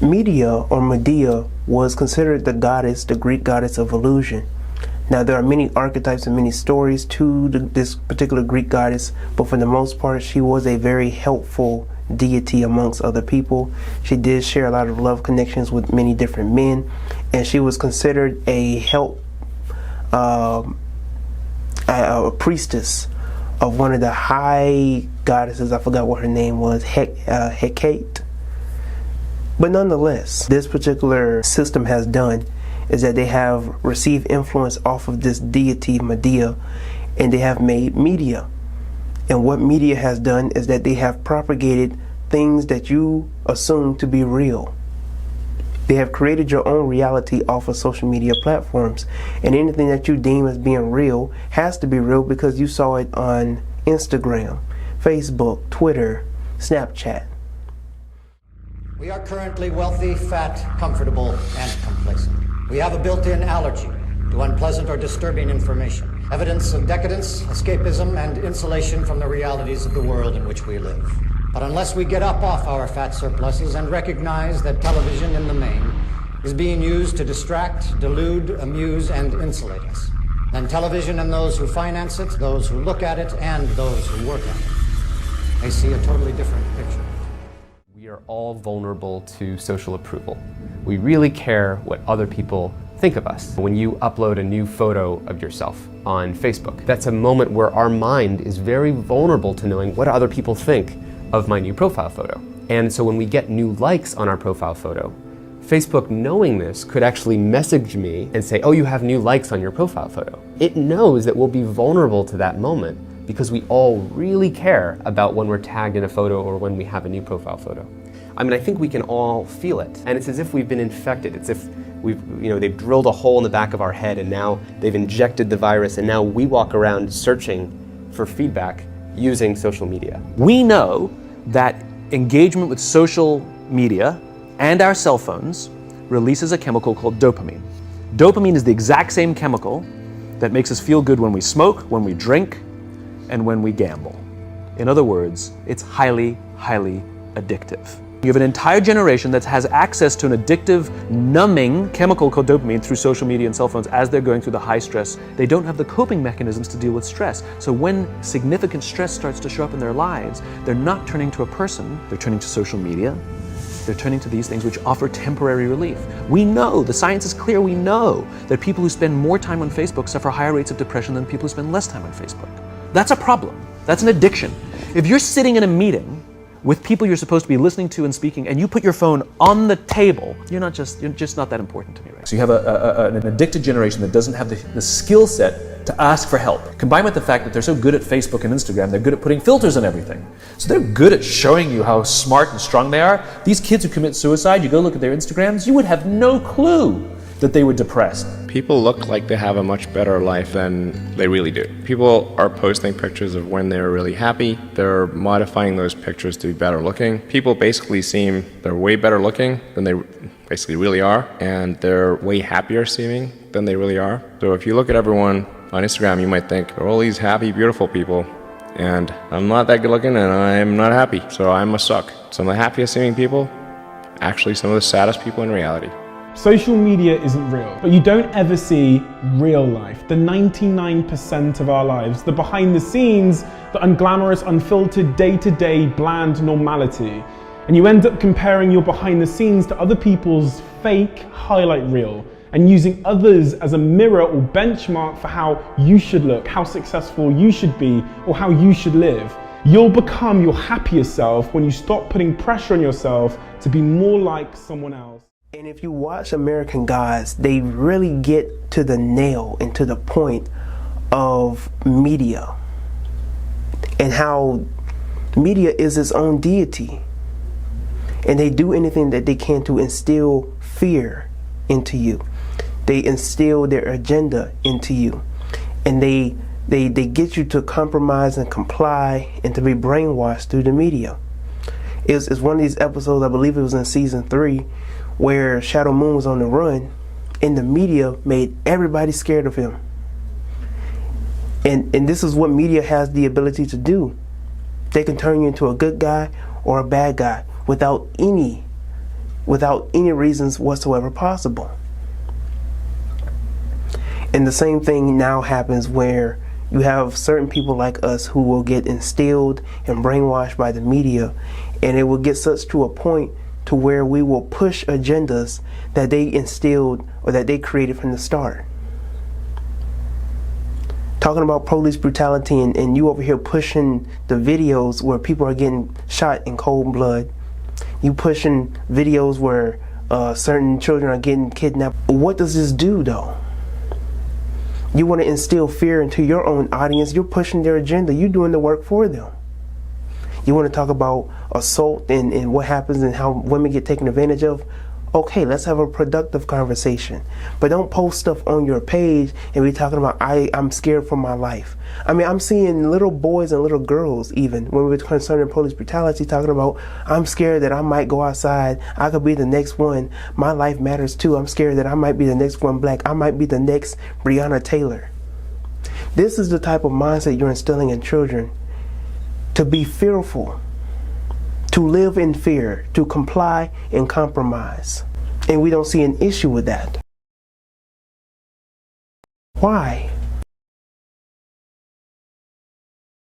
Medea or Medea was considered the goddess, the Greek goddess of illusion. Now there are many archetypes and many stories to this particular Greek goddess, but for the most part she was a very helpful deity amongst other people. She did share a lot of love connections with many different men, and she was considered a priestess of one of the high goddesses. I forgot what her name was, Hecate. But nonetheless, this particular system has done is that they have received influence off of this deity Medea, and they have made media. And what media has done is that they have propagated things that you assume to be real. They have created your own reality off of social media platforms, and anything that you deem as being real has to be real because you saw it on Instagram, Facebook, Twitter, Snapchat. We are currently wealthy, fat, comfortable, and complacent. We have a built-in allergy to unpleasant or disturbing information, evidence of decadence, escapism, and insulation from the realities of the world in which we live. But unless we get up off our fat surpluses and recognize that television in the main is being used to distract, delude, amuse, and insulate us, then television and those who finance it, those who look at it, and those who work at it may see a totally different picture. We are all vulnerable to social approval. We really care what other people think of us. When you upload a new photo of yourself on Facebook, that's a moment where our mind is very vulnerable to knowing what other people think of my new profile photo. And so when we get new likes on our profile photo, Facebook, knowing this, could actually message me and say, oh, you have new likes on your profile photo. It knows that we'll be vulnerable to that moment because we all really care about when we're tagged in a photo or when we have a new profile photo. I mean, I think we can all feel it, and it's as if we've been infected. It's if they've drilled a hole in the back of our head, and now they've injected the virus, and now we walk around searching for feedback using social media. We know that engagement with social media and our cell phones releases a chemical called dopamine. Dopamine is the exact same chemical that makes us feel good when we smoke, when we drink, and when we gamble. In other words, it's highly, highly addictive. You have an entire generation that has access to an addictive, numbing chemical called dopamine through social media and cell phones as they're going through the high stress. They don't have the coping mechanisms to deal with stress. So when significant stress starts to show up in their lives, they're not turning to a person, they're turning to social media. They're turning to these things which offer temporary relief. We know, the science is clear, we know that people who spend more time on Facebook suffer higher rates of depression than people who spend less time on Facebook. That's a problem. That's an addiction. If you're sitting in a meeting with people you're supposed to be listening to and speaking, and you put your phone on the table, you're just not that important to me, right? So you have an addicted generation that doesn't have the skill set to ask for help. Combined with the fact that they're so good at Facebook and Instagram, they're good at putting filters on everything. So they're good at showing you how smart and strong they are. These kids who commit suicide, you go look at their Instagrams, you would have no clue that they were depressed. People look like they have a much better life than they really do. People are posting pictures of when they're really happy. They're modifying those pictures to be better looking. People basically seem they're way better looking than they basically really are, and they're way happier seeming than they really are. So if you look at everyone on Instagram, you might think they're all these happy, beautiful people, and I'm not that good looking and I'm not happy, so I must suck. Some of the happiest seeming people, actually some of the saddest people in reality. Social media isn't real, but you don't ever see real life, the 99% of our lives, the behind the scenes, the unglamorous, unfiltered, day-to-day, bland normality. And you end up comparing your behind the scenes to other people's fake highlight reel and using others as a mirror or benchmark for how you should look, how successful you should be, or how you should live. You'll become your happier self when you stop putting pressure on yourself to be more like someone else. And if you watch American Gods, they really get to the nail and to the point of media and how media is its own deity. And they do anything that they can to instill fear into you. They instill their agenda into you. And they get you to compromise and comply and to be brainwashed through the media. It's one of these episodes, I believe it was in season 3, where Shadow Moon was on the run, and the media made everybody scared of him. And this is what media has the ability to do. They can turn you into a good guy or a bad guy without any without any reasons whatsoever possible. And the same thing now happens where you have certain people like us who will get instilled and brainwashed by the media, and it will get such to a point to where we will push agendas that they instilled or that they created from the start. Talking about police brutality, and you over here pushing the videos where people are getting shot in cold blood. You pushing videos where certain children are getting kidnapped. What does this do though? You want to instill fear into your own audience. You're pushing their agenda. You're doing the work for them. You want to talk about assault and what happens and how women get taken advantage of? Okay, let's have a productive conversation. But don't post stuff on your page and be talking about, I'm scared for my life. I mean, I'm seeing little boys and little girls, even when we're concerning police brutality, talking about, I'm scared that I might go outside. I could be the next one. My life matters too. I'm scared that I might be the next one black. I might be the next Breonna Taylor. This is the type of mindset you're instilling in children, to be fearful, to live in fear, to comply and compromise. And we don't see an issue with that. Why?